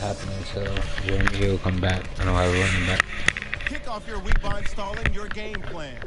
happening, so he'll come back. I don't have a running back. Kick off your week by installing your game plan.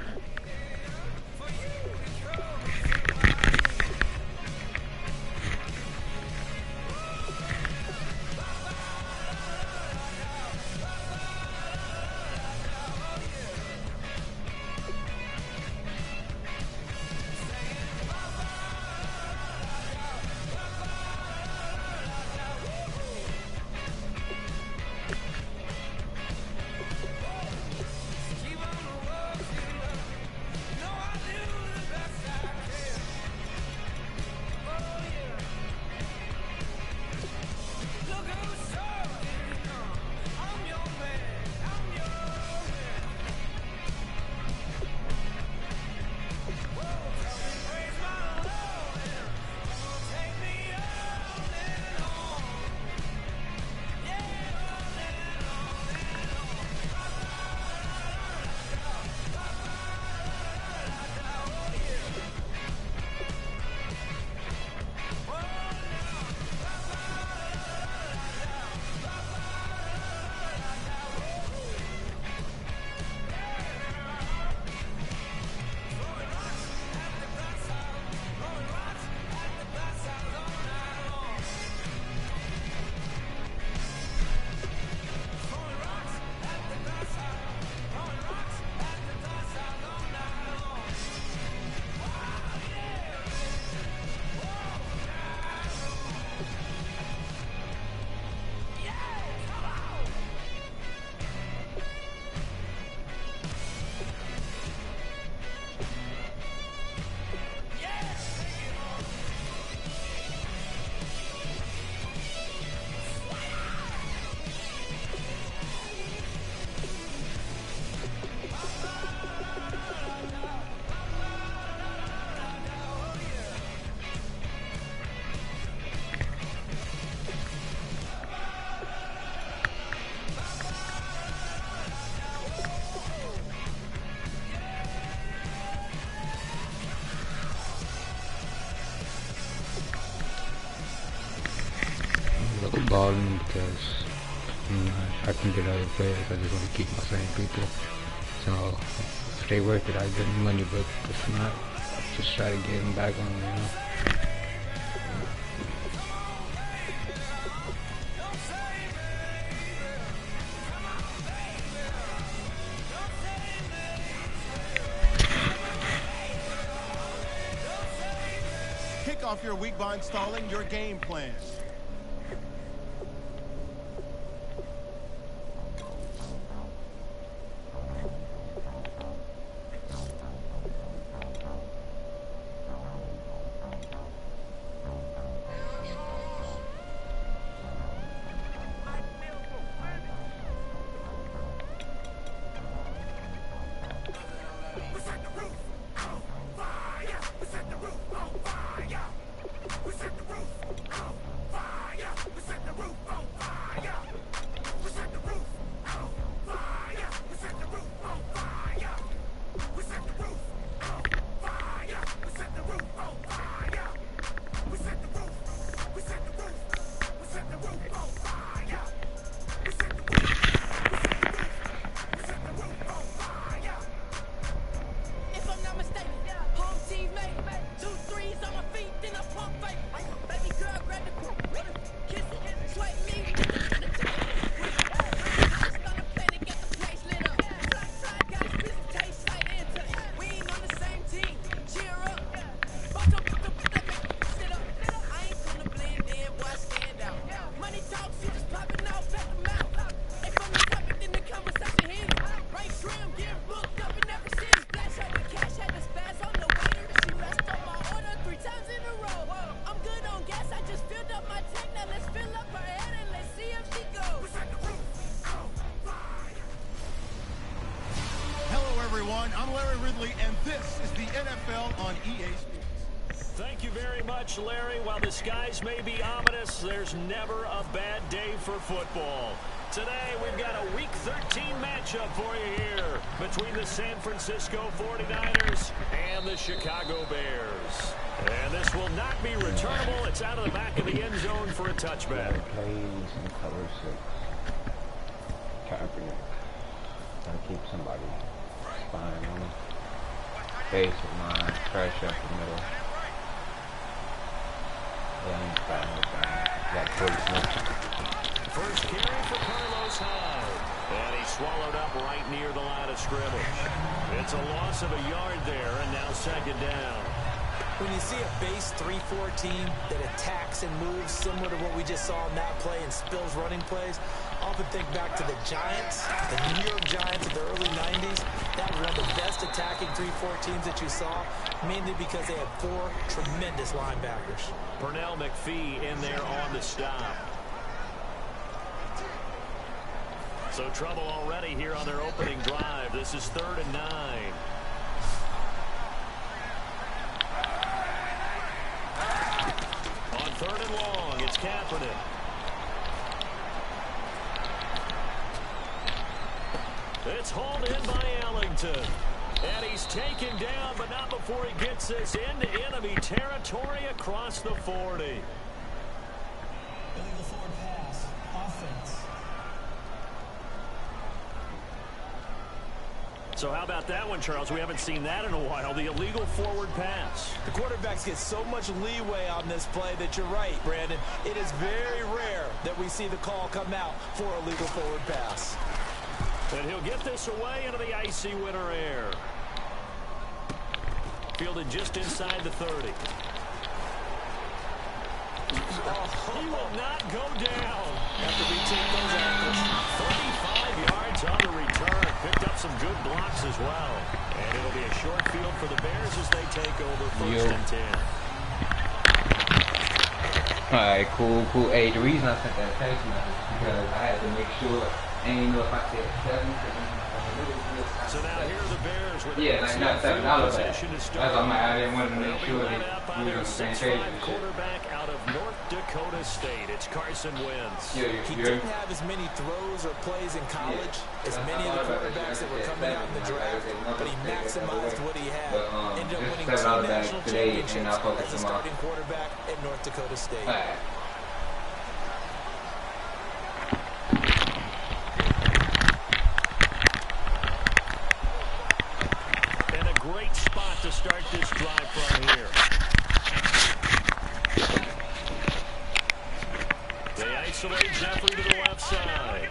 Balling because I can get other players. I just want to keep my same people. So if they worth it, I get money. But if not, just try to get them back on. Kick off your week by installing your game plan. I'm Larry Ridley, and this is the NFL on EA Sports. Thank you very much, Larry. While the skies may be ominous, there's never a bad day for football. Today, we've got a Week 13 matchup for you here between the San Francisco 49ers and the Chicago Bears. And this will not be returnable. It's out of the back of the end zone for a touchback. Plays in cover 6. Kaepernick. Gotta keep somebody spying on him. Base of mine. Crash up the middle. Got Corey Smith. First carry for Carlos Hyde. And he swallowed up right near the line of scrimmage. It's a loss of a yard there, and now second down. When you see a base 3-4 team that attacks and moves similar to what we just saw in that play and spills running plays, often think back to the Giants, the New York Giants of the early 90s. That was one of the best attacking 3-4 teams that you saw, mainly because they had 4 tremendous linebackers. Pernell McPhee in there on the stop. So trouble already here on their opening drive. This is 3rd and 9. On 3rd and long, it's Kaepernick. It's hauled in by Ellington. And he's taken down, but not before he gets this into enemy territory across the 40. Illegal forward pass. Offense. So how about that one, Charles? We haven't seen that in a while. The illegal forward pass. The quarterbacks get so much leeway on this play that you're right, Brandon. It is very rare that we see the call come out for a legal forward pass. And he'll get this away into the icy winter air. Fielded just inside the 30. He will not go down after we take those ankles. 35 yards on the return. Picked up some good blocks as well. And it'll be a short field for the Bears as they take over 1st and 10. Alright, cool. Hey, the reason I sent that text message is because I had to make sure I didn't know if I said 7. So now here are the Bears with not $7 back. position to start. That's why I didn't want to make sure They'll be that led up by we were their on the same 6'5" page and shit. quarterback out of North Dakota State. It's Carson Wentz. He didn't have as many throws or plays in college as many of the quarterbacks that were coming out in the draft, but he maximized what he had. Ended up winning 2 national championships as a starting quarterback at North Dakota State. Great spot to start this drive from here. They isolate Jeffrey to the left side.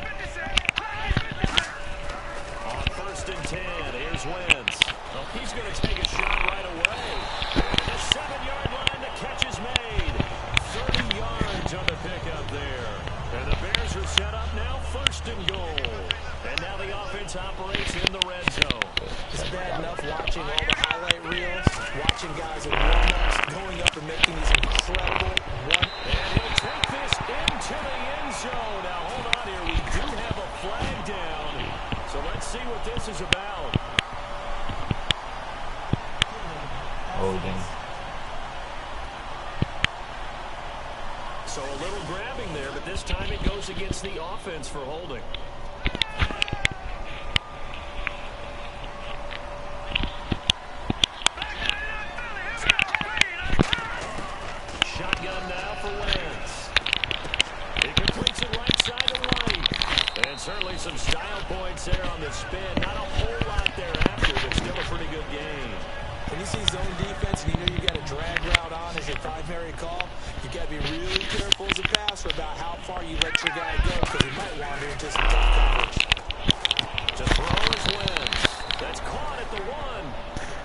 On 1st and 10, here's Wentz. Oh, he's going to take a shot right away. And the 7-yard line, the catch is made. 30 yards on the pickup there. And the Bears are set up now, 1st and goal. And now the offense operates in the red zone. It's bad enough watching all the highlight reels, watching guys in warm-ups, going up and making these incredible run. And he'll take this into the end zone. Now, hold on here. We do have a flag down. So let's see what this is about. Holding. So a little grabbing there, but this time it goes against the offense for holding. Shotgun now for Wentz. He completes it right side to right. And certainly some style points there on the spin. Not a whole lot thereafter, but still a pretty good game. When you see zone defense and you know you got a drag route on as your primary call, you got to be really careful as a passer about how far you let your guy go because he might wander into some tough coverage. To throw is Wentz. That's caught at the 1.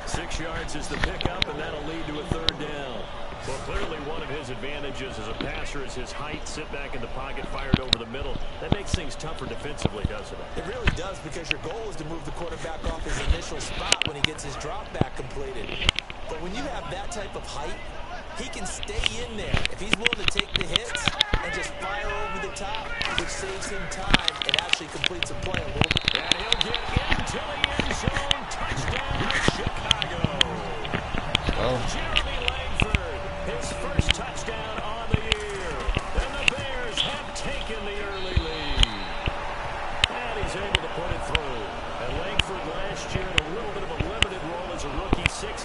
6 yards is the pickup, and that'll lead to a 3rd down. Well, clearly one of his advantages as a passer is his height. Sit back in the pocket, fired over the middle. That makes things tougher defensively, doesn't it? It really does because your goal is to move the quarterback off his initial spot when he gets his drop back completed. But when you have that type of height, he can stay in there. If he's willing to take the hits and just fire over the top, which saves him time and actually completes a play a little bit. And he'll get into the end zone. Touchdown, Chicago. Jeremy Langford, his first touchdown on the year. And the Bears have taken the early lead.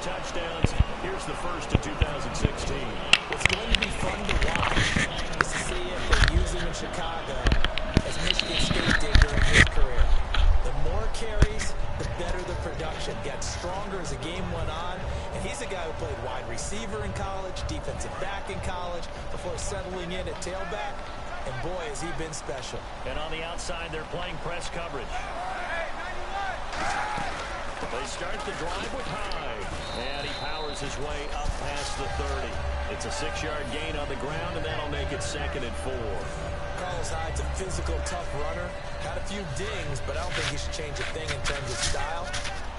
touchdowns. Here's the first in 2016. What's going to be fun to watch is to see if they use him in Chicago as Michigan State did during his career. The more carries, the better the production. Got stronger as the game went on. And he's a guy who played wide receiver in college, defensive back in college, before settling in at tailback. And boy, has he been special. And on the outside, they're playing press coverage. They start the drive with Hyde. And he powers his way up past the 30. It's a 6-yard gain on the ground, and that'll make it 2nd and 4. Carlos Hyde's a physical, tough runner. Had a few dings, but I don't think he should change a thing in terms of style.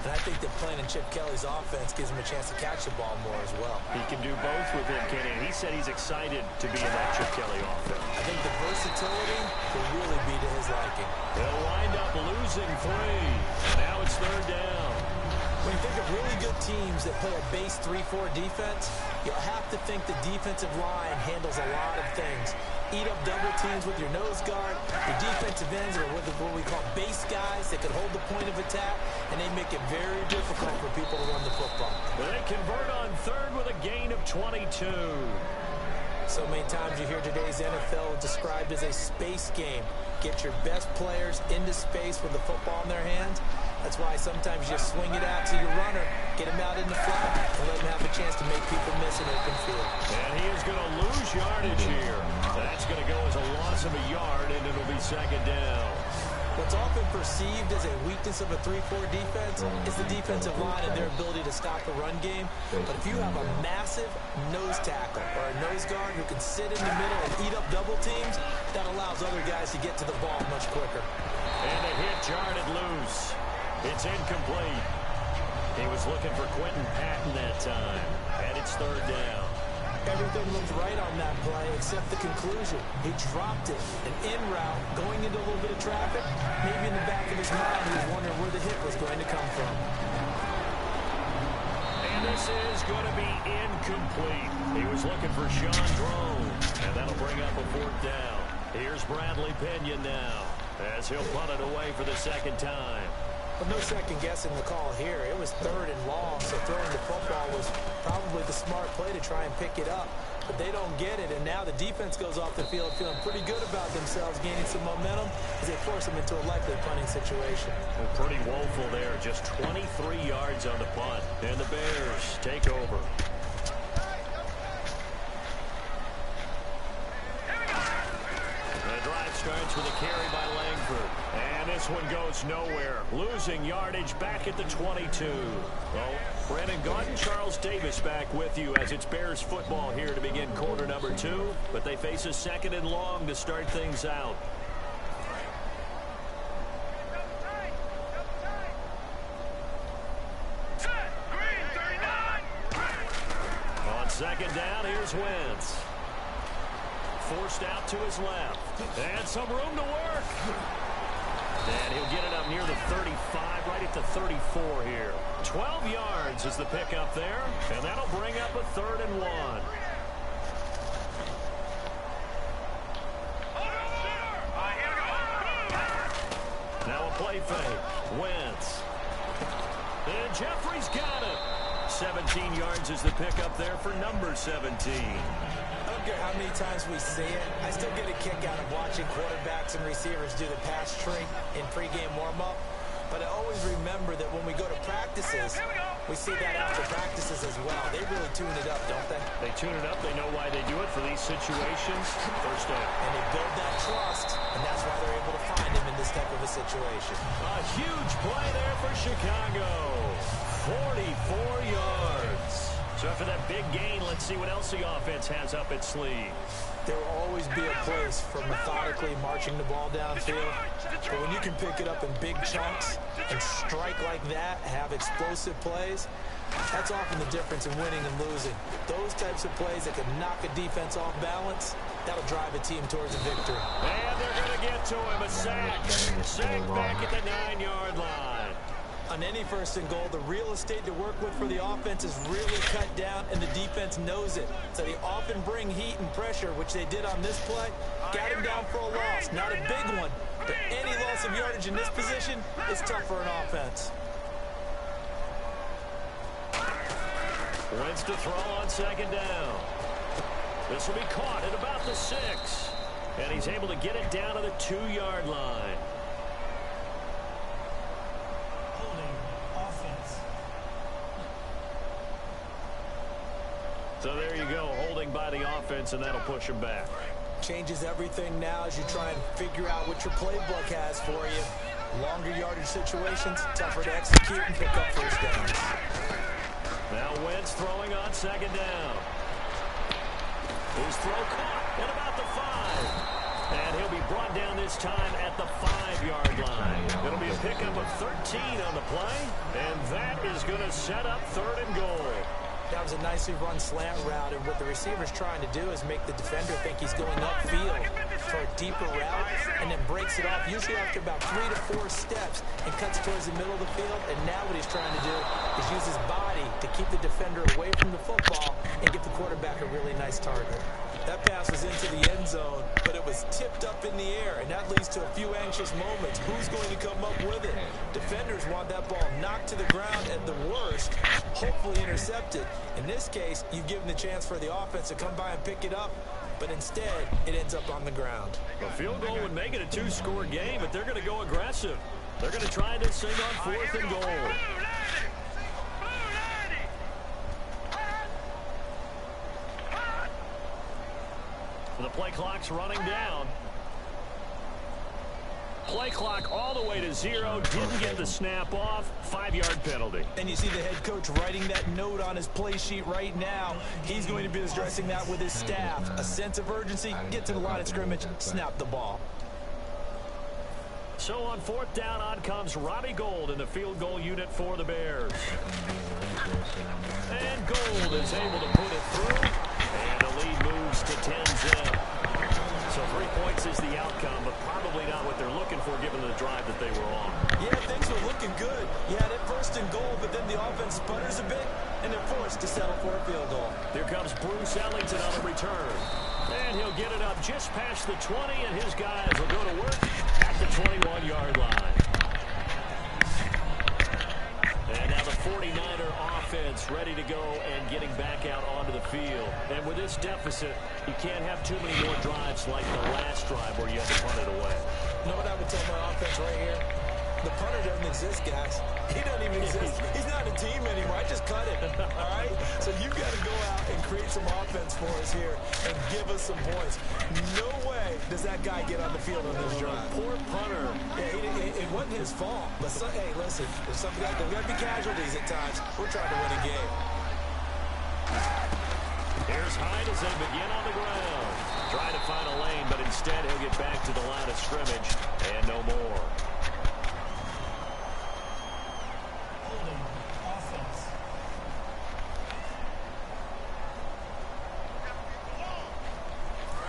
And I think that playing in Chip Kelly's offense gives him a chance to catch the ball more as well. He can do both with him, Kenny. And he said he's excited to be in that Chip Kelly offense. I think the versatility will really be to his liking. They'll wind up losing 3. And now it's 3rd down. When you think of really good teams that play a base 3-4 defense, you'll have to think the defensive line handles a lot of things. Eat up double teams with your nose guard. Your defensive ends are what we call base guys that can hold the point of attack, and they make it very difficult for people to run the football. Well, they convert on 3rd with a gain of 22. So many times you hear today's NFL described as a space game. Get your best players into space with the football in their hands. That's why sometimes you just swing it out to your runner, get him out in the flat, and let him have a chance to make people miss an open field. And he is going to lose yardage here. That's going to go as a loss of a yard, and it'll be 2nd down. What's often perceived as a weakness of a 3-4 defense is the defensive line and their ability to stop the run game. But if you have a massive nose tackle or a nose guard who can sit in the middle and eat up double teams, that allows other guys to get to the ball much quicker. And a hit jarred loose. It's incomplete. He was looking for Quentin Patton that time. And it's 3rd down. Everything looked right on that play except the conclusion. He dropped it, an in route, going into a little bit of traffic. Maybe in the back of his mind, he was wondering where the hit was going to come from. And this is going to be incomplete. He was looking for Sean Drone. And that'll bring up a 4th down. Here's Bradley Pinion now, as he'll punt it away for the 2nd time. But no second guessing the call here. It was 3rd and long, so throwing the football was probably the smart play to try and pick it up. But they don't get it, and now the defense goes off the field feeling pretty good about themselves, gaining some momentum as they force them into a likely punting situation. Well, pretty woeful there. Just 23 yards on the punt. And the Bears take over. The drive starts with a carry by Langford. And this one goes nowhere. Losing yardage back at the 22. Well, Brandon Gaudin, Charles Davis back with you as it's Bears football here to begin quarter number 2. But they face a 2nd and long to start things out. On 2nd down, here's Wentz. Forced out to his left. And some room to work. And he'll get it up near the 35, right at the 34 here. 12 yards is the pickup there. And that'll bring up a 3rd and 1. Now a play fake. Wentz. And Jeffrey's got it. 17 yards is the pickup there for number 17. I don't care how many times we see it. I still get a kick out of watching quarterbacks and receivers do the pass tree in pregame warm-up. But I always remember that when we go to practices, we see that after practices as well. They really tune it up, don't they? They tune it up. They know why they do it for these situations. 1st down. And they build that trust, and that's why they're able to find him in this type of a situation. A huge play there for Chicago. 44 yards. So after that big gain, let's see what else the offense has up its sleeve. There will always be a place for methodically marching the ball downfield. But when you can pick it up in big chunks and strike like that, have explosive plays, that's often the difference in winning and losing. Those types of plays that can knock a defense off balance, that'll drive a team towards a victory. And they're going to get to him. A sack. Sack back at the 9-yard line. On any 1st and goal, the real estate to work with for the offense is really cut down, and the defense knows it. So they often bring heat and pressure, which they did on this play. Got him down for a loss. Not a big one, but any loss of yardage in this position is tough for an offense. Wentz to throw on second down. This will be caught at about the 6. And he's able to get it down to the 2-yard line. Holding offense. So there you go, holding by the offense, and that'll push him back. Changes everything now as you try and figure out what your playbook has for you. Longer yardage situations, tougher to execute and pick up first downs. Now Wentz throwing on second down. His throw caught at about the 5. And he'll be brought down this time at the 5-yard line. It'll be a pickup of 13 on the play, and that is going to set up 3rd and goal. That was a nicely run slant route, and what the receiver's trying to do is make the defender think he's going upfield for a deeper route, and then breaks it off, usually after about 3 to 4 steps, and cuts towards the middle of the field. And now what he's trying to do is use his body to keep the defender away from the football and give the quarterback a really nice target. That pass was into the end zone, but it was tipped up in the air, and that leads to a few anxious moments. Who's going to come up with it? Defenders want that ball knocked to the ground at the worst, hopefully intercepted. In this case, you've given the chance for the offense to come by and pick it up, but instead, it ends up on the ground. A field goal would make it a 2-score game, but they're going to go aggressive. They're going to try this thing on 4th and goal. The play clock's running down. Play clock all the way to 0. Didn't get the snap off. 5-yard penalty. And you see the head coach writing that note on his play sheet right now. He's going to be addressing that with his staff. A sense of urgency, get to the line of scrimmage, snap the ball. So on 4th down, on comes Robbie Gould in the field goal unit for the Bears. And Gould is able to put it through. And the lead moves to 10-zip. So 3 points is the outcome, but probably not what they're looking for given the drive that they were on. Yeah, things were looking good. You had it 1st and goal, but then the offense sputters a bit, and they're forced to settle for a field goal. Here comes Bruce Ellington on the return. And he'll get it up just past the 20, and his guys will go to work at the 21-yard line. And now the 49er offense ready to go and getting back out onto the field. And with this deficit, you can't have too many more drives like the last drive where you had to punt it away. You know what I would tell my offense right here? The punter doesn't exist, guys. He doesn't even exist. He's not a team anymore. I just cut it, all right? So you've got to go out and create some offense for us here and give us some points. No way does that guy get on the field on this drive. Poor punter. Yeah, it wasn't his fault. But, hey, listen, there's got to be casualties at times. We're trying to win a game. Here's Hyde as they begin on the ground. Trying to find a lane, but instead he'll get back to the line of scrimmage and no more. Holding offense.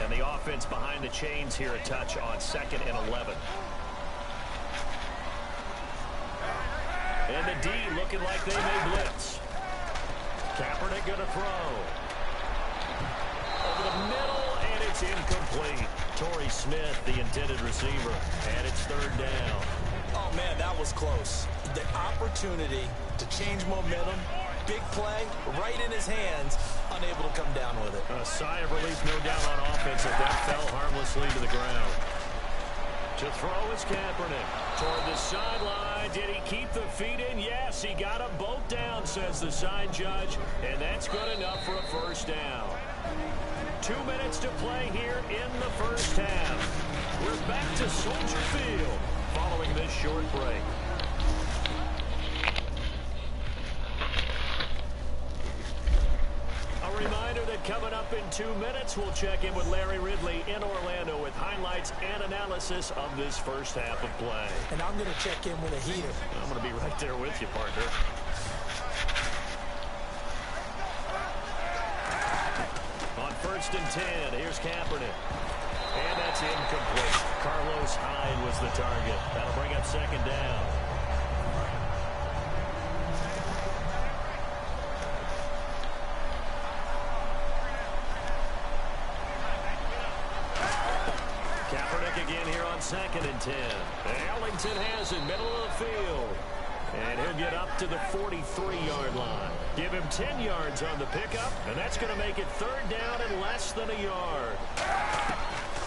And the offense behind the chains here a touch on 2nd and 11. And the D looking like they may blitz. Kaepernick going to throw. Over the middle, and it's incomplete. Torrey Smith, the intended receiver, and it's 3rd down. Oh, man, that was close. The opportunity to change momentum, big play, right in his hands, unable to come down with it. A sigh of relief, no doubt, on offense as that fell harmlessly to the ground. To throw is Kaepernick. Toward the sideline. Did he keep the feet in? Yes, he got them both down, says the side judge. And that's good enough for a 1st down. 2 minutes to play here in the 1st half. We're back to Soldier Field following this short break. A reminder that coming up in 2 minutes, we'll check in with Larry Ridley in Orlando with highlights and analysis of this 1st half of play. And I'm going to check in with a heater. I'm going to be right there with you, partner. On 1st and 10, here's Kaepernick. And that's incomplete. Carlos Hyde was the target. That'll bring up 2nd down. Kaepernick again here on 2nd and 10. Ellington has it, middle of the field. And he'll get up to the 43-yard line. Give him 10 yards on the pickup, and that's going to make it third down and less than a yard.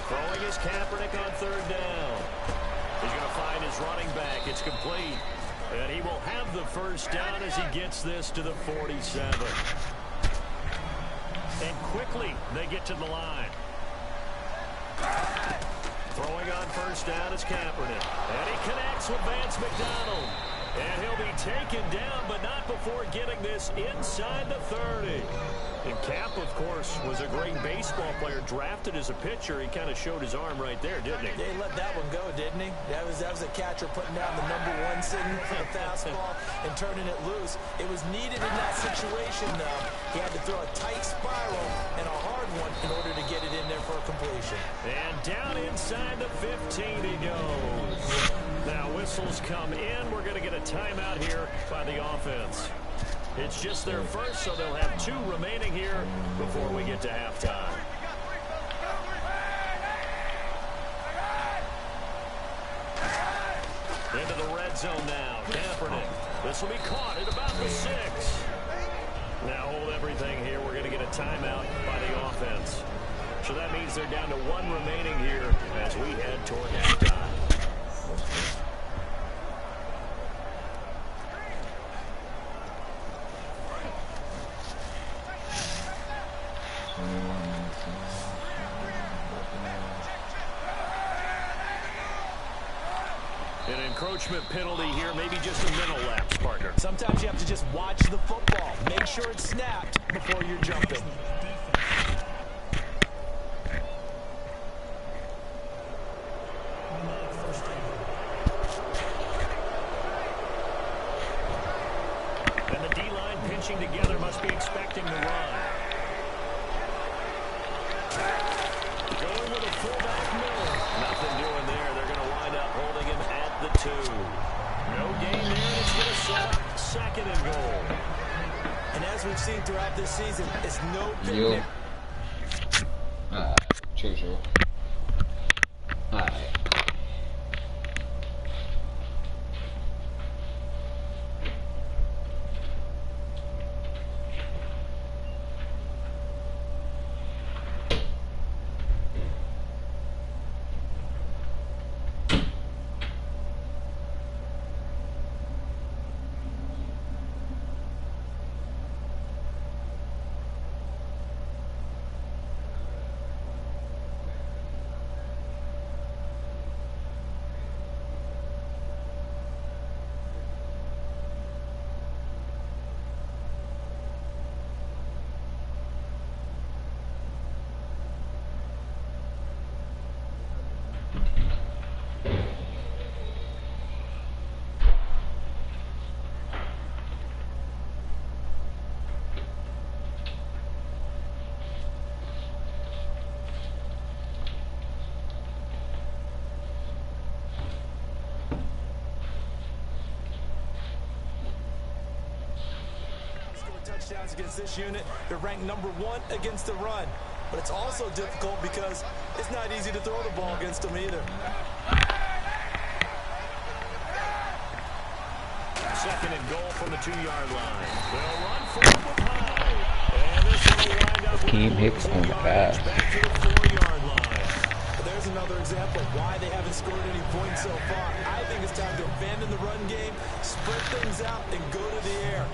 Throwing is Kaepernick on third down. He's going to find his running back. It's complete. And he will have the first down as he gets this to the 47. And quickly they get to the line. Throwing on first down is Kaepernick. And he connects with Vance McDonald. And he'll be taken down, but not before getting this inside the 30. And Cap, of course, was a great baseball player, drafted as a pitcher. He kind of showed his arm right there, didn't he? Yeah, he let that one go, didn't he? That was a catcher putting down the #1 signal for the fastball and turning it loose. It was needed in that situation, though. He had to throw a tight spiral and a hard one in order to get it in there for a completion. And down inside the 15 he goes. Now whistles come in. We're going to get a timeout here by the offense. It's just their first, so they'll have 2 remaining here before we get to halftime. Into the red zone now. Kaepernick. This will be caught at about the 6. Now hold everything here. We're going to get a timeout by the offense. So that means they're down to 1 remaining here as we head toward halftime. An encroachment penalty here, maybe just a mental lapse, partner. Sometimes you have to just watch the football. Make sure it's snapped before you're jumping. And the D-line pinching together must be expecting the run. Going with a fullback Miller. Nothing doing there. They're going to wind up holding him at the 2. No gain there, and it's going to set up 2nd and goal. And as we've seen throughout this season, it's no Yo. True. Alright. Touchdowns against this unit. They're ranked #1 against the run. But it's also difficult because it's not easy to throw the ball against them either. 2nd and goal from the 2-yard line. They'll run for it with high. And this will wind up Keem Hicks on the pass. back to the 4-yard line. There's another example of why they haven't scored any points so far. I think it's time to abandon the run game, spread things out, and go to the air.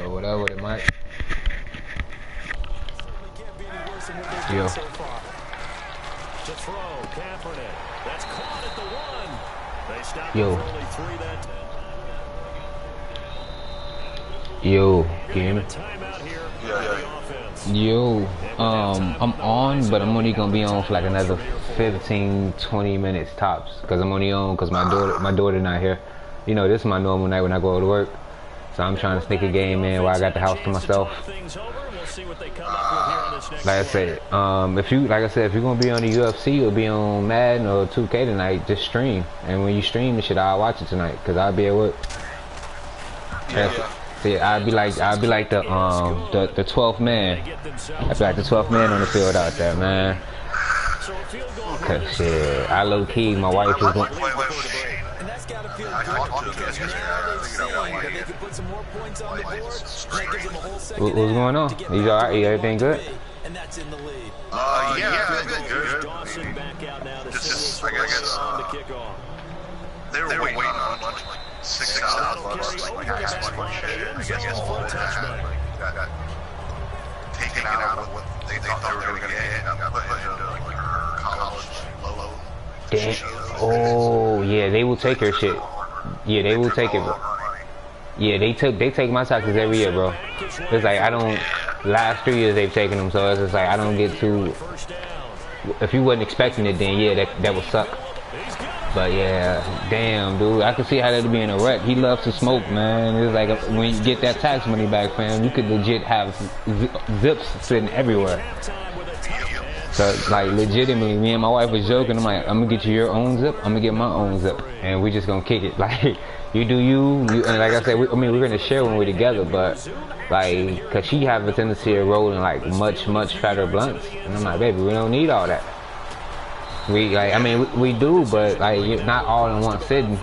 Whatever it might. Can't be any worse than what they've Yo. done so far. To throw, Kaepernick. That's caught at the 1. They stopped Yo. for only 3 that time. Yo, Get Kim. a timeout here for the offense. Yo, I'm on, but I'm only gonna be on for like another 15-20 minutes tops, cause I'm only on cause my daughter not here. You know, this is my normal night when I go to work, so I'm trying to sneak a game in while I got the house to myself. Like I said, if you're gonna be on the UFC or be on Madden or 2K tonight, just stream. And when you stream the shit, I'll watch it tonight, cause I'll be at work. See, I'd be like the 12th man. I'd be like the 12th man on the field out there, man. Cause shit, I low key, my wife was going. And that's got to feel good because now they've seen that they can put some more points on the board, and that gives them a whole second What's going on? You alright? Everything good? And that's in the lead. Yeah, good. Dawson back out now to Just, St. I Louis guess, on the kickoff. They were waiting on like $6,000, like gas money shit. I guess all of that got taken out of what they thought they were going to get and got put into like her college low. Damn. Oh yeah, they will take her shit. Yeah, they will take it, bro. Yeah, they take my taxes every year, bro. It's like I don't. Last 3 years they've taken them, so it's just like I don't get too. If you wasn't expecting it, then yeah, that would suck. But yeah, damn, dude, I can see how that'd be in a wreck. He loves to smoke, man. It's like when you get that tax money back, fam, you could legit have zips sitting everywhere. So like legitimately, me and my wife was joking. I'm like, I'm gonna get you your own zip. I'm gonna get my own zip, and we just gonna kick it. Like you do you, and like I said, we're gonna share when we're together, but. Like, cause she have a tendency of rolling like much fatter blunts, and I'm like, baby, we don't need all that. We like, I mean, we do, but like not all in one sitting.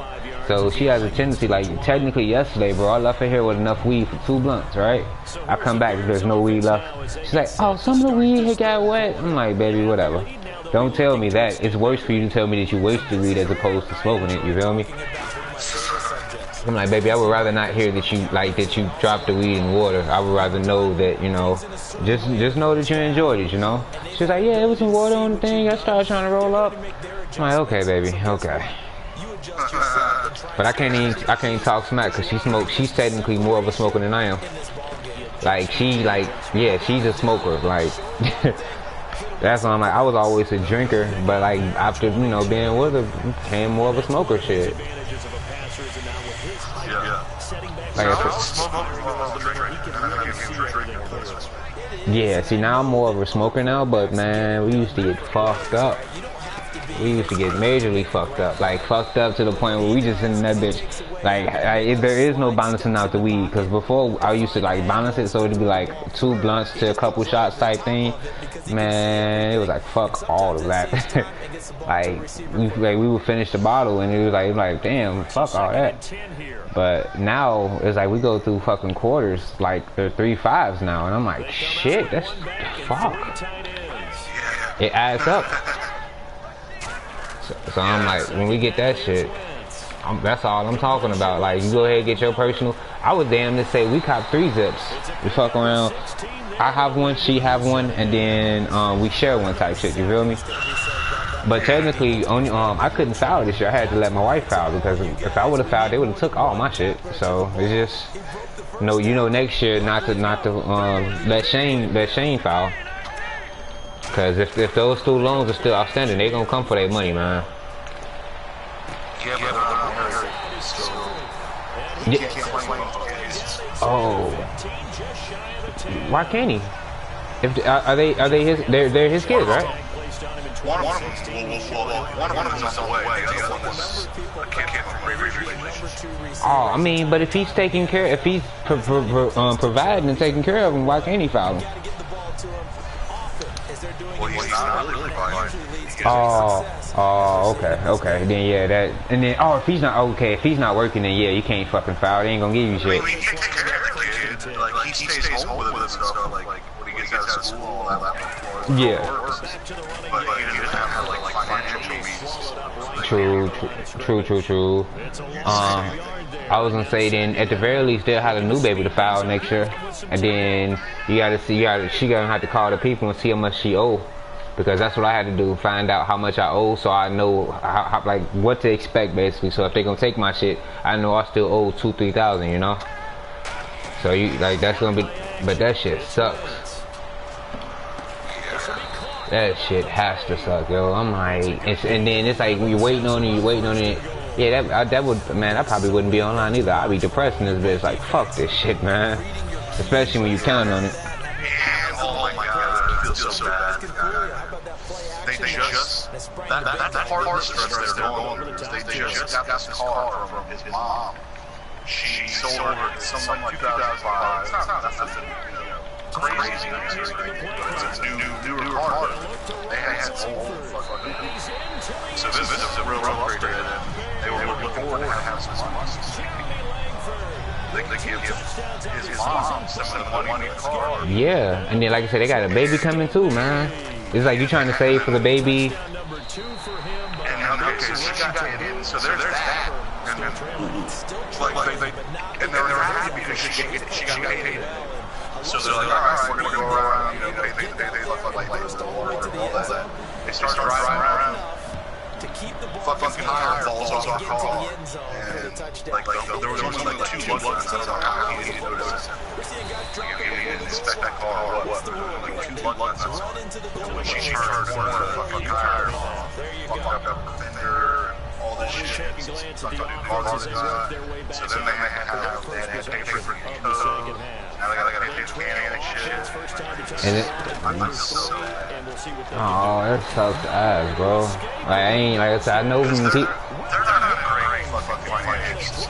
So she has a tendency, like technically yesterday, bro, I left her here with enough weed for 2 blunts, right? I come back, there's no weed left. She's like, oh, some of the weed had got wet. I'm like, baby, whatever. Don't tell me that. It's worse for you to tell me that you wasted weed as opposed to smoking it. You feel me? I'm like, baby, I would rather not hear that you dropped the weed in water. I would rather know that, you know, just know that you enjoyed it, you know. She's like, yeah, it was some water on the thing. I started trying to roll up. I'm like, okay, baby, okay. But I can't talk smack because she's technically more of a smoker than I am. Like yeah, she's a smoker. Like that's why I'm like, I was always a drinker, but like after, you know, being with her, became more of a smoker shit. Yeah, see now I'm more of a smoker now, but man, we used to get fucked up. We used to get majorly fucked up, like fucked up to the point where we just in that bitch. Like there is no balancing out the weed, because before I used to like balance it so it'd be like 2 blunts to a couple shots type thing. Man, it was like fuck all of that. like we would finish the bottle and it was like damn, fuck all that. But now it's like we go through fucking quarters, like they're 3-5s now, and I'm like, shit, that's fuck. It adds up. So I'm like, when we get that shit, that's all I'm talking about. Like, you go ahead and get your personal. I would damn near say we cop 3 zips. We fuck around. I have one, she have one, and then we share one type shit. You feel me? But technically, only I couldn't foul this year. I had to let my wife foul because if I would have fouled, they would have took all my shit. So it's just, you know, next year not to let Shane foul. Cause if those 2 loans are still outstanding, they gonna come for their money, man. Yeah. Oh, why can't he? If are they his? They're his kids, right? One of them is on the way. The other one was a kid from Rivers. Oh, I mean, but if he's taking care, if he's providing and taking care of him, why can't he foul him? Well, he's not really providing. Oh, okay. Then yeah, that, and then if he's not working, then yeah, you can't fucking foul. They ain't gonna give you shit. I mean, he can take care of the kid. Like he stays home with him and stuff. Like when he gets out of school, all that. Yeah. But like, he doesn't have like financial means. True. I was gonna say then at the very least they'll have a new baby to file next year, and then she gonna have to call the people and see how much she owe, because that's what I had to do, find out how much I owe so I know how like what to expect basically. So if they gonna take my shit, I know I still owe 2,000-3,000, you know. So you like that's gonna be, but that shit sucks. That shit has to suck, yo. I'm like, and then it's like you're waiting on it. Yeah, that would, man, I probably wouldn't be online either. I'd be depressed in this bitch. Like, fuck this shit, man. Especially when you count on it. Oh my god, I feel so bad. They just that part of the stress they're going through. They just got this call from his mom. She sold her someone like 2005. It's not nothing, crazy. It's a newer car. They had old fucking. So this is a real upgrade. They were looking forward to have some money. They give his mom some of the money in the car. Yeah, and then like I said, they got a baby coming too, man. It's like you trying to save for the baby. And okay, so she got it in. So there's that. And then, and they're happy because she got paid. So they're like, all right, we're gonna go around. They look like all that. They start driving around. To keep the ball Fucking tire falls off the car. And like there was only like 2 buttons. I don't know how you notice. You didn't inspect that car or what? Like 2 buttons. And when she turned the fucking tire off, fucked up the fender, all this shit. Fucked up the car design. So then they had to pay for the code. Now they gotta pay for mechanic shit. And it, oh, that sucks ass, bro. Like I ain't, like I said, I know when people. They're not a great fucking financial.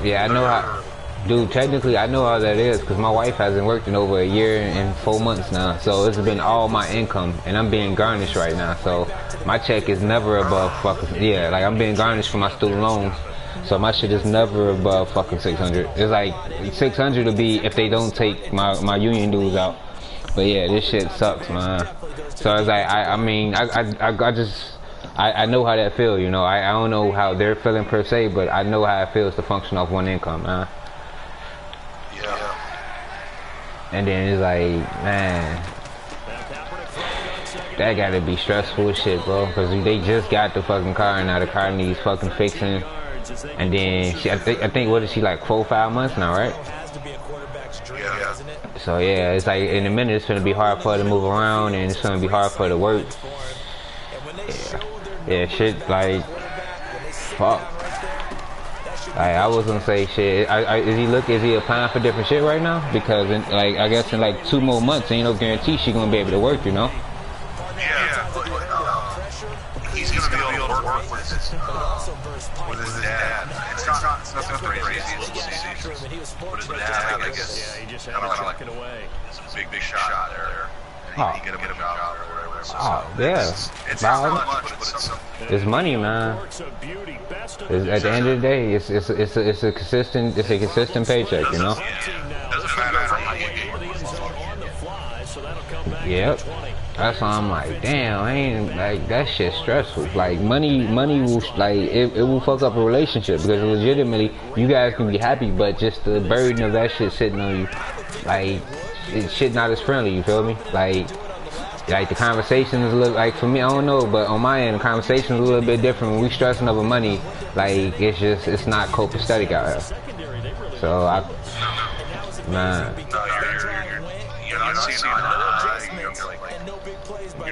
Yeah, I know how. Dude, technically, I know how that is because my wife hasn't worked in over a year and 4 months now. So it's been all my income, and I'm being garnished right now. So my check is never above fucking, yeah, like I'm being garnished for my student loans. So my shit is never above fucking 600. It's like 600 to be if they don't take my union dues out. But yeah, this shit sucks, man. So it's like I mean I know how that feel, you know. I don't know how they're feeling per se, but I know how it feels to function off one income, man. Yeah. And then it's like, man, that gotta be stressful as shit, bro. Cause they just got the fucking car and now the car needs fucking fixing. And then I think what is she like 4 or 5 months now, right? Yeah. So yeah, it's like in a minute it's gonna be hard for her to move around and it's gonna be hard for her to work. Yeah, shit like fuck. Like I was gonna say shit. Is he applying for different shit right now? Because like I guess in like 2 more months ain't no guarantee she gonna be able to work, you know? Yeah, he's gonna be able to work with his dad. It's nothing crazy. But his dad, I guess, He just had kind to of chuck like it away. it's a big shot there. And he get him out or whatever. So Oh yeah, it's not much, but it's something. it's money, man. Works of beauty, best of It's, at the end of the day, it's a consistent paycheck, you know. Doesn't matter how you get Yep. That's why I'm like, damn, I ain't like that shit stressful. Like money will like it will fuck up a relationship because legitimately you guys can be happy, but just the burden of that shit sitting on you, like it's shit not as friendly. You feel me? Like the conversation is a little like for me, I don't know, but on my end, the conversation is a little bit different. When we stressing over money, like it's not copacetic out here. So man. You're not seeing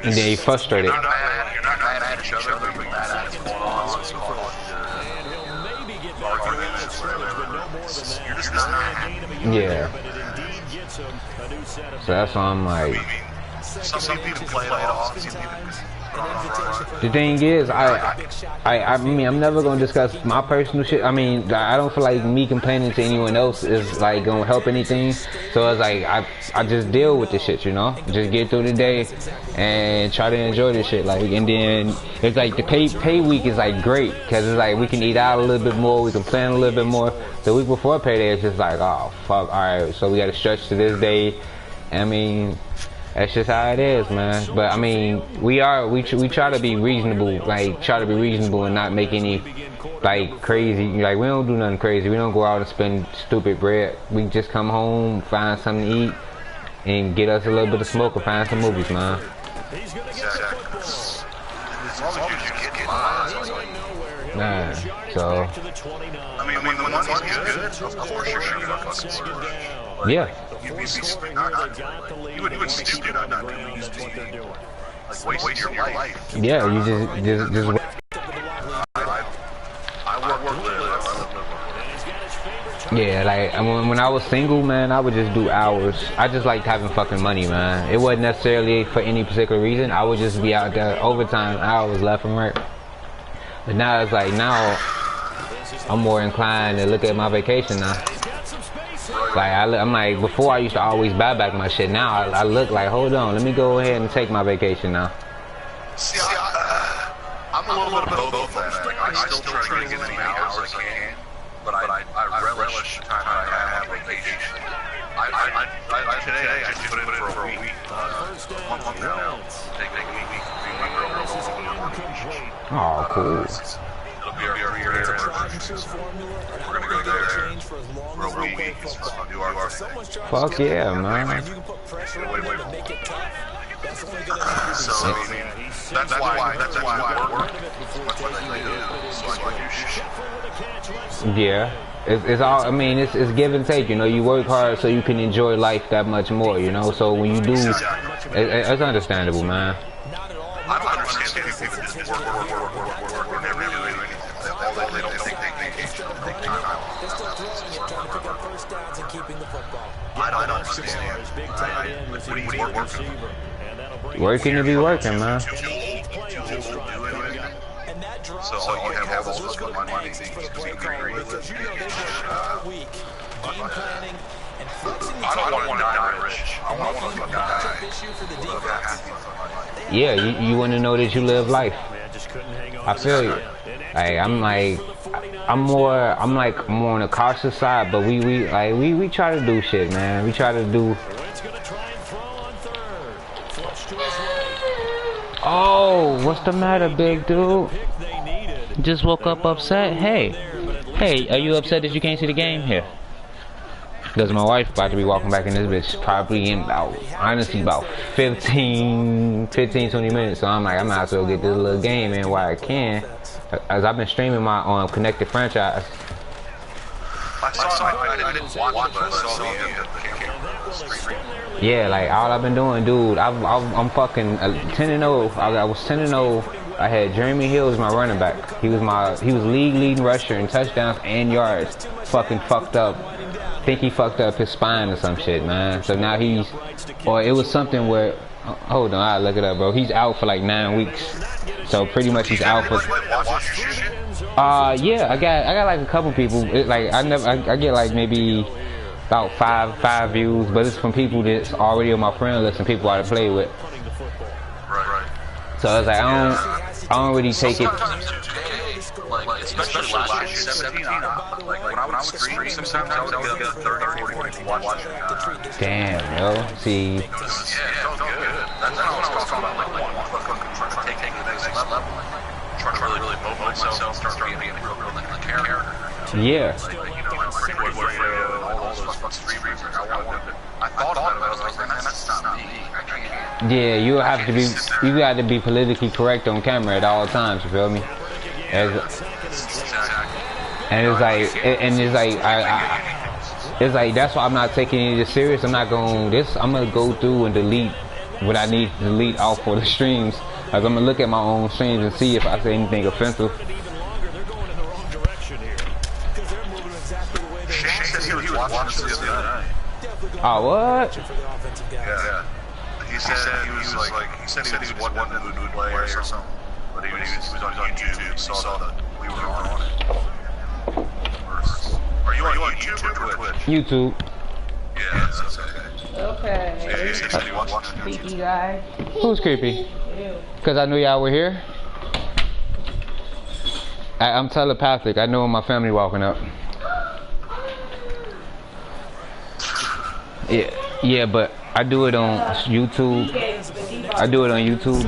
And then you frustrated. You're not mad at each other, but you're mad at what's going on. You're just not happy. Yeah. So that's why I'm like. Some people play it off. The thing is, I mean, I'm never gonna discuss my personal shit. I mean, I don't feel like me complaining to anyone else is like gonna help anything. So it's like I just deal with this shit, you know. Just get through the day and try to enjoy this shit. Like, and then it's like the pay week is like great because it's like we can eat out a little bit more, we can plan a little bit more. The week before payday, it's just like, oh fuck, all right, so we got to stretch to this day. I mean. That's just how it is, man. But I mean, we try to be reasonable, like try to be reasonable and not make any like crazy. Like we don't do nothing crazy. We don't go out and spend stupid bread. We just come home, find something to eat, and get us a little bit of smoke or find some movies, man. Nah, so. I mean, when the money's good, of course you're fucking Yeah. You would stupid not doing these things. Like wasting your life. Yeah, you just. I work with Yeah, like when I was single, man, I would just do hours. I just liked having fucking money, man. It wasn't necessarily for any particular reason. I would just be out there overtime hours left and right. But now it's like I'm more inclined to look at my vacation now. Like I'm like, before I used to always buy back my shit. Now I look like, hold on, let me go ahead and take my vacation now. See, I'm a little bit of both. I still try to get as many hours as I can, but I relish the time I have vacation. Today I just put in for a week. One month now. Take a week. My girl goes on Oh, cool. It'll be our year anniversary. We're gonna go there for a week. Do our thing. Fuck yeah, man. You can put pressure on them to make it tough. That's only going to So I mean, that's why I work as much as I do. So I do shit. Yeah. It's all, I mean, it's give and take, you know. You work hard so you can enjoy life that much more, you know. So when you do, it's understandable, man. I don't understand people just work and never do anything. They don't think they can take time out. They're still throwing it, trying to pick up first downs and keeping the football. I don't understand. What do you working? Working to be working, man. And that drops So you have all this good money for the play caller because you know they work all week game planning and flexing the I don't want to die rich. I want to matchup die. issue for the defense. Yeah, you want to know that you live life. I feel you. Like I'm more on the cautious side, but we try to do shit, man. We try to do. Oh, what's the matter, big dude? Just woke up upset. Hey, are you upset that you can't see the game here? Because my wife about to be walking back in this bitch probably in honestly about 15, 20 minutes. So I'm like, I might as well get this little game in while I can. As I've been streaming my Connected Franchise. I didn't watch, but I saw the camera. Yeah, like all I've been doing, dude. I'm fucking 10-0. I was 10-0. I had Jeremy Hill as my running back. He was league leading rusher in touchdowns and yards. Fucking fucked up. Think he fucked up his spine or some shit, man. So now it was something where, hold on, I'll look it up, bro. He's out for like 9 weeks. So pretty much he's out for. Yeah, I got like a couple people. I get like maybe about five views, but it's from people that's already on my friend list and people I play with. Right. So I was like, I don't really take it. Like, especially last year, 17, like when I was streaming, sometimes I would get 30, 40 people watching. Damn, yo. See. Yeah, it felt good. That's what I was talking about, like trying to take the next level. Trying to really mold myself, start being a real character. Yeah. Like, you know, like Rick Boy Radio and all those fucking streamers. I thought about it, I was like, man, that's not me. I can't. Yeah, you got to be politically correct on camera at all times. You feel me? And it's like that's why I'm not taking it serious. I'm gonna go through and delete what I need to delete off for the streams. Like, I'm gonna look at my own streams and see if I say anything offensive. Shane said he was watching this the other night. Oh, what? Yeah. He said he was one new player or something. But he was on YouTube and saw that we were on it. Are you on YouTube or Twitch? YouTube. Yeah, that's okay. Okay. Yeah, he said he was watching Creepy YouTube. guy. Who's creepy? Because I knew y'all were here. I'm telepathic. I know when my family walking up. Yeah, but I do it on YouTube.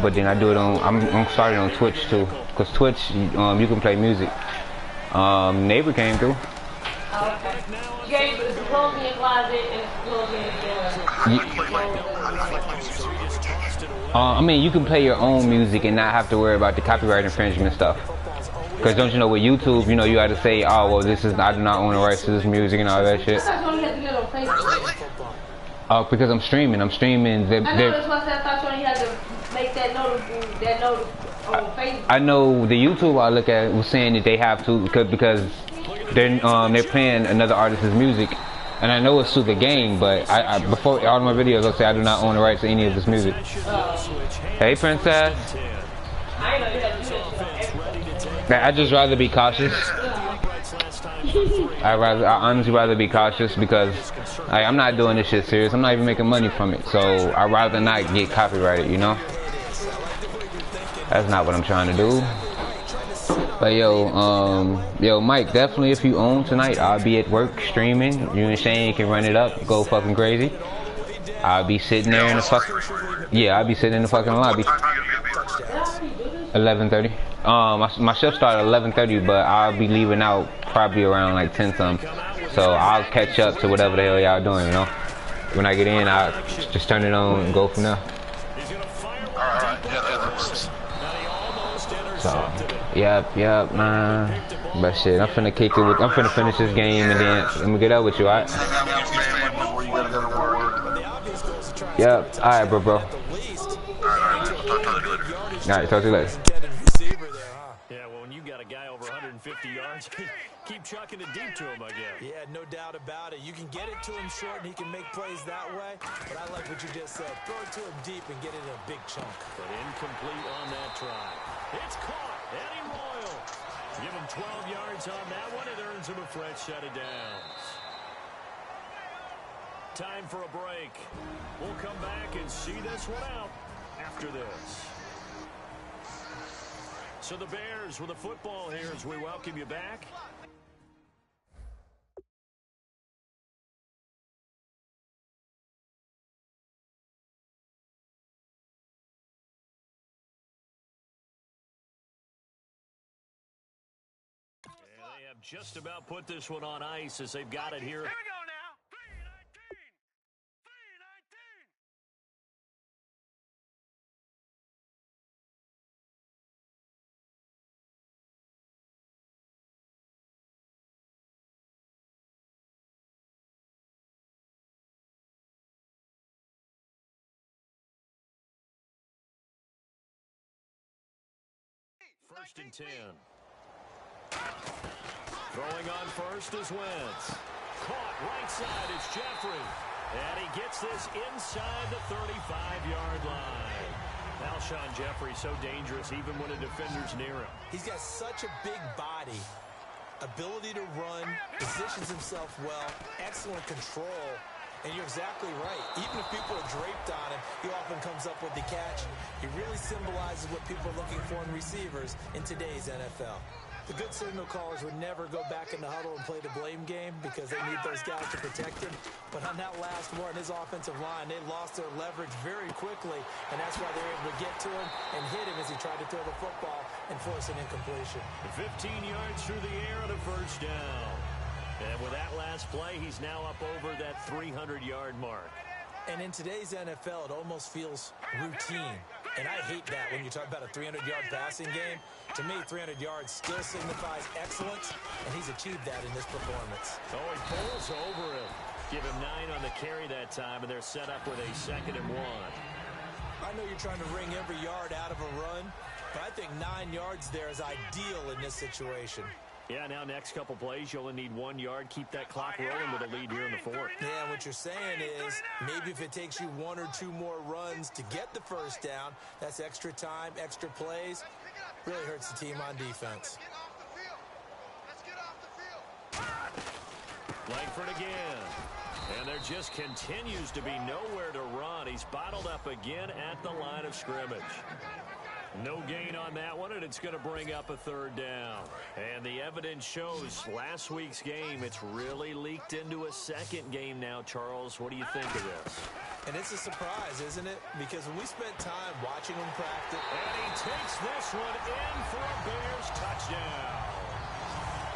But then I do it on. I'm starting on Twitch too, cause Twitch, you can play music. Neighbor came through. Okay. You gave the clothes in your closet and clothes in your I mean, you can play your own music and not have to worry about the copyright infringement stuff. Cause don't you know with YouTube, you know you got to say, oh well, I do not own the rights to this music and all that shit. Because I'm streaming. I know that's why I thought you only had to make that note on Facebook. I know the YouTube I look at was saying that they have to because they're playing another artist's music, and I know it's through the game. But I before all my videos, I'll say I do not own the rights to any of this music. Hey, princess. I know you had to do that shit. I just rather be cautious. I honestly rather be cautious because I'm not doing this shit serious. I'm not even making money from it. So I'd rather not get copyrighted, you know? That's not what I'm trying to do. But yo, Mike, definitely if you own tonight, I'll be at work streaming. You and Shane can run it up, go fucking crazy. I'll be sitting there in the I'll be sitting in the fucking lobby. 11:30. My shift started at 11:30, but I'll be leaving out probably around like 10 something. So I'll catch up to whatever the hell y'all doing, you know. When I get in, I'll just turn it on and go from there. Alright, yeah, that works. So, yep, man. But shit, I'm finna finish this game and then I'm gonna get up with you, alright? Yep, alright, bro. Alright, talk to you later. Yeah, well, when you got a guy over 150 yards, keep chucking it deep to him, I guess. Yeah, no doubt about it. You can get it to him short and he can make plays that way. But I like what you just said. Throw it to him deep and get it in a big chunk. But incomplete on that try. It's caught. Eddie Royal. Give him 12 yards on that one. It earns him a fresh set of downs. Time for a break. We'll come back and see this one out after this. So the Bears with the football here as we welcome you back. And they have just about put this one on ice as they've got it here. Here we go now. 319. 319. First and 10. Throwing on first is Wentz. Caught right side, it's Jeffrey. And he gets this inside the 35-yard line. Alshon Jeffrey so dangerous even when a defender's near him. He's got such a big body, ability to run, positions himself well, excellent control. And you're exactly right. Even if people are draped on him, he often comes up with the catch. He really symbolizes what people are looking for in receivers in today's NFL. The good signal callers would never go back in the huddle and play the blame game because they need those guys to protect him. But on that last one, his offensive line, they lost their leverage very quickly, and that's why they're able to get to him and hit him as he tried to throw the football and force an incompletion. 15 yards through the air and a first down. And with that last play, he's now up over that 300-yard mark. And in today's NFL, it almost feels routine. And I hate that when you talk about a 300-yard passing game. To me, 300 yards still signifies excellence, and he's achieved that in this performance. Oh, he pulls over him. Give him 9 on the carry that time, and they're set up with a 2nd and 1. I know you're trying to wring every yard out of a run, but I think 9 yards there is ideal in this situation. Yeah, now next couple plays, you only need 1 yard. Keep that clock rolling with a lead here in the 4th. Yeah, what you're saying is maybe if it takes you 1 or 2 more runs to get the first down, that's extra time, extra plays. Really hurts the team on defense. Langford again. And there just continues to be nowhere to run. He's bottled up again at the line of scrimmage. No gain on that one, and it's going to bring up a 3rd down. And the evidence shows last week's game, it's really leaked into a 2nd game now, Charles. What do you think of this? And it's a surprise, isn't it? Because when we spent time watching him practice. And he takes this one in for a Bears touchdown.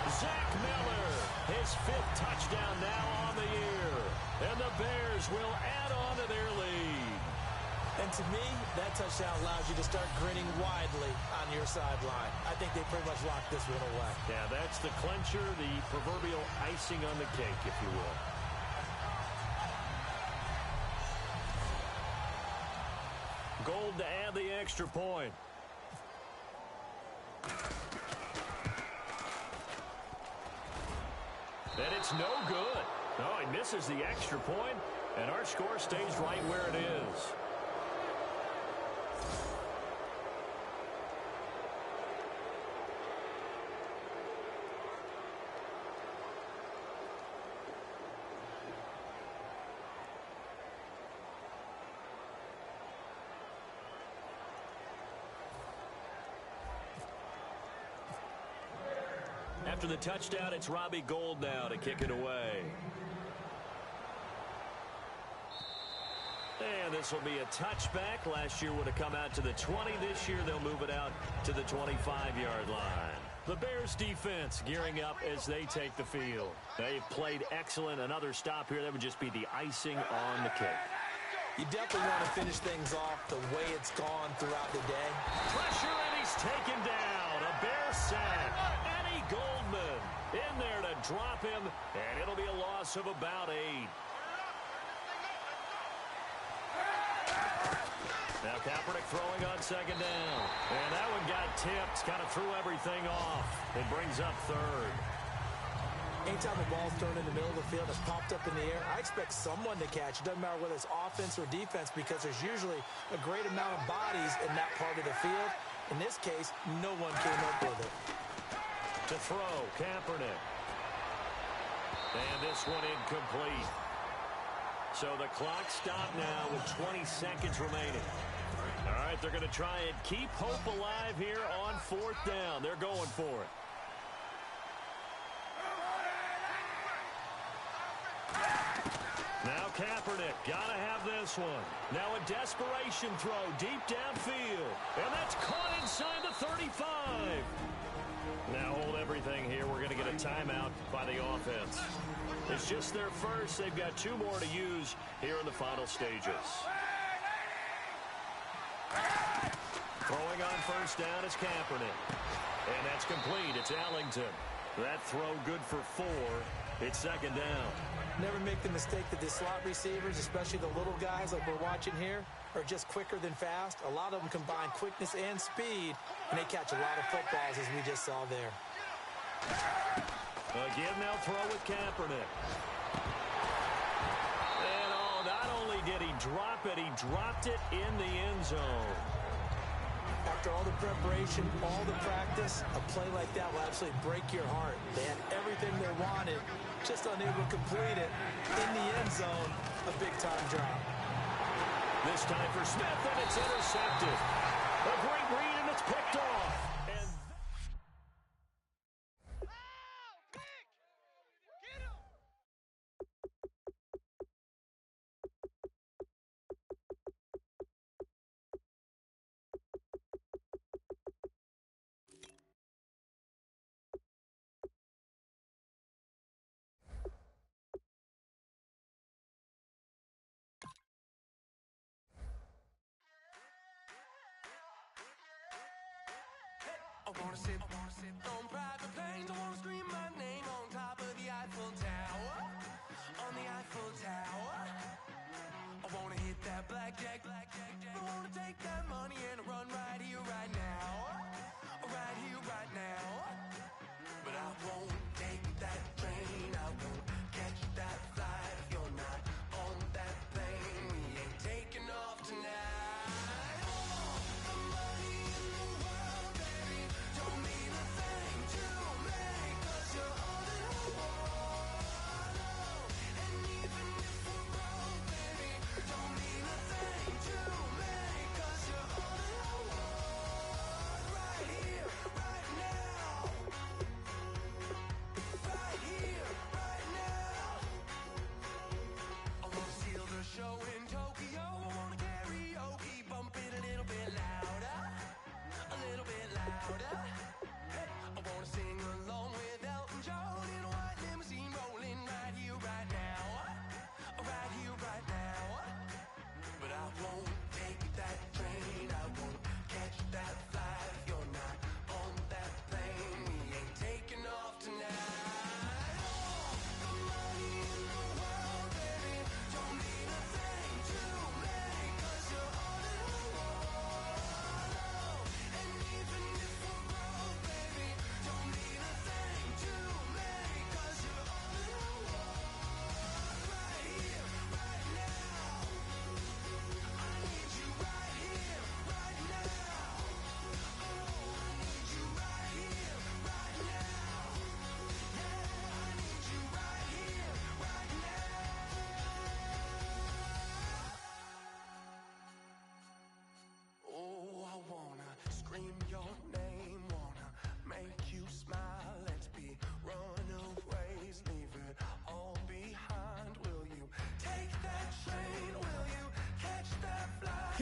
Zach Miller, his 5th touchdown now on the year. And the Bears will add on to their lead. And to me, that touchdown allows you to start grinning widely on your sideline. I think they pretty much locked this one away. Yeah, that's the clincher, the proverbial icing on the cake, if you will. Gold to add the extra point. And it's no good. No, he misses the extra point, and our score stays right where it is. after the touchdown, it's Robbie Gould now to kick it away. And this will be a touchback. Last year would have come out to the 20. This year they'll move it out to the 25-yard line. The Bears defense gearing up as they take the field. They've played excellent. Another stop here, that would just be the icing on the cake. You definitely want to finish things off the way it's gone throughout the day. Pressure, and he's taken down. A Bear sack. Eddie Goldman in there to drop him, and it'll be a loss of about 8. Now Kaepernick throwing on second down. And that one got tipped. Kind of threw everything off. It brings up third. Anytime the ball's thrown in the middle of the field, it's popped up in the air, I expect someone to catch. It doesn't matter whether it's offense or defense because there's usually a great amount of bodies in that part of the field. In this case, no one came up with it. To throw, Kaepernick. And this one incomplete. So the clock stopped now with 20 seconds remaining. All right, they're going to try and keep hope alive here on 4th down. They're going for it. Now Kaepernick, got to have this one. Now a desperation throw deep downfield. And that's caught inside the 35. Now hold everything here. We're going to get a timeout by the offense. It's just their first. They've got 2 more to use here in the final stages. Throwing on 1st down is Kaepernick. And that's complete. It's Ellington. That throw good for 4. It's 2nd down. Never make the mistake that the slot receivers, especially the little guys like we're watching here, are just quicker than fast. A lot of them combine quickness and speed, and they catch a lot of footballs, as we just saw there. Again, they'll throw with Kaepernick. And not only did he drop it, he dropped it in the end zone. After all the preparation, all the practice, a play like that will absolutely break your heart. They had everything they wanted, just unable to complete it. In the end zone, a big-time drop. This time for Smith, and it's intercepted. A great read, and it's picked off. And I wanna sit on private planes. I wanna scream my name on top of the Eiffel Tower. On the Eiffel Tower. I wanna hit that blackjack. I wanna take that money and run right here, right now. Right here, right now. But I won't take that train. I won't catch that flight if you're not on that plane. We ain't taking off tonight. The money in the world, baby, don't mean a thing to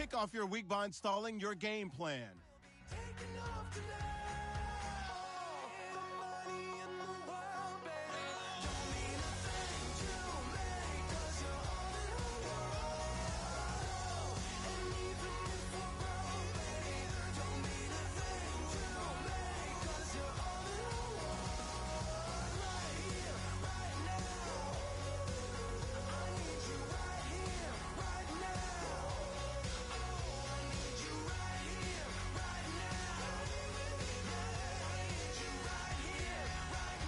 Kick off your week by installing your game plan. Taking off tonight. The money in the world, baby. Don't mean a thing to me, 'cause you're all in the world. And even if we're broke, baby, don't mean a thing to me, 'cause you're all in the world. Right here, right now. I need you right here, right now. Oh, I need you right here, right now. I need you right here, right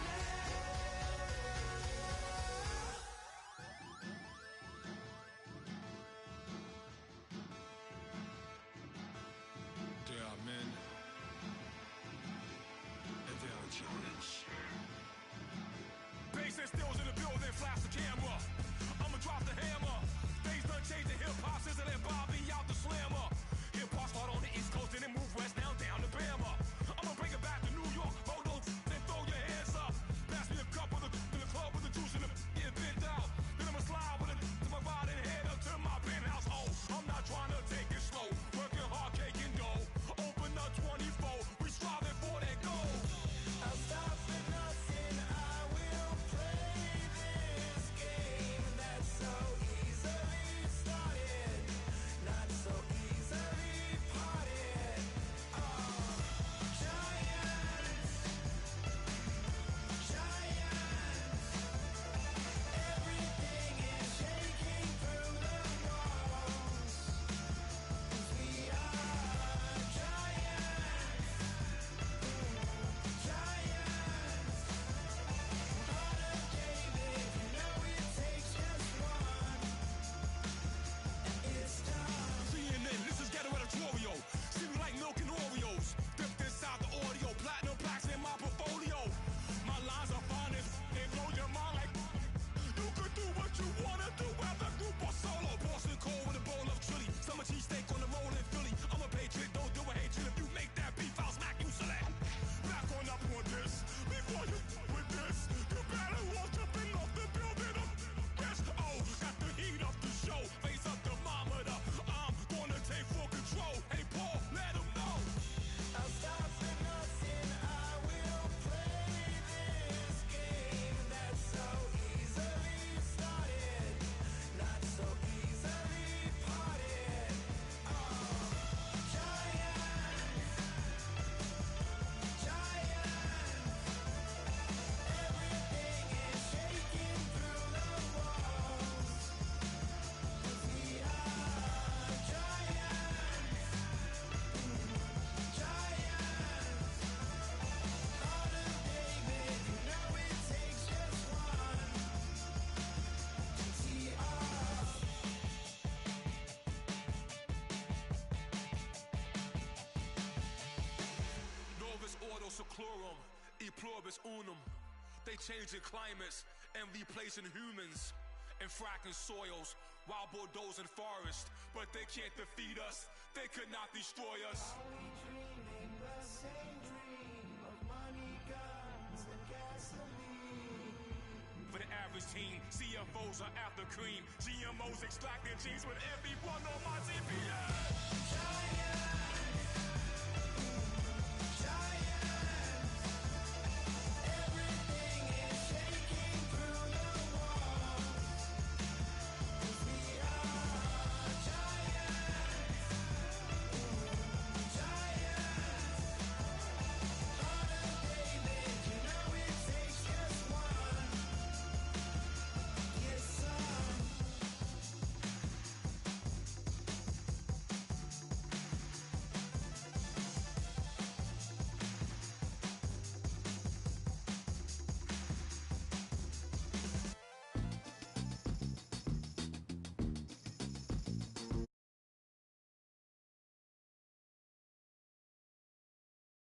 There are men, and there are giants. Bass and stills in the building, flash the camera. I'ma drop the hammer. Things done changed the hip-hop since I let Bobby out the slammer. Hip-hop start on the East Coast and then move west now down to Bama. I'ma bring it back to New York, hold those and throw your hands up. Pass me a cup of the club with the juice in the get bent out. Then I'ma slide with it to my ride and head up to my penthouse. Oh, I'm not trying to take it slow, working hard, cake and dough. Open up 24, we striving for that goal. I'll stop for nothing. I will play this game that's so easily started, not so easily parted. Giants, giants, everything is shaking through the walls. 'Cause we are giants, giants. Heart of David, you know it takes just one, and it's done. CNN, this is ghetto editorial. See me like milk and Oreos. Dipped inside the audio, platinum plaques in my portfolio. My lines are finest, they blow your mind like you could do what you wanna do, whether group or solo. Boston cold with a bowl of chili. Summer cheesesteak on the roll in Philly. I'm a patriot, don't do a hatred. If you make that beef, I'll smack you silly. Back on up on this. Before you with this, you better walk up and off the building up. Yes, oh, got the heat up the show. Face up the thermometer. I'm gonna take full control. Hey, Paul, let him know. I'll stop for nothing. I will play this game that's so easily started, not so easily parted. Giants, giants, everything is shaking through the walls. 'Cause we are giants, giants. Heart of David, you know it takes just one to tee off. Novus ordo seclorum, e pluribus unum. They changing climates and replacing humans and fracking soils while bulldozing forests. But they can't defeat us, they could not destroy us. Are we dreaming the same dream of money, guns, and gasoline? For the average team, CFOs are after cream. GMOs extracting genes with everyone on my TPS.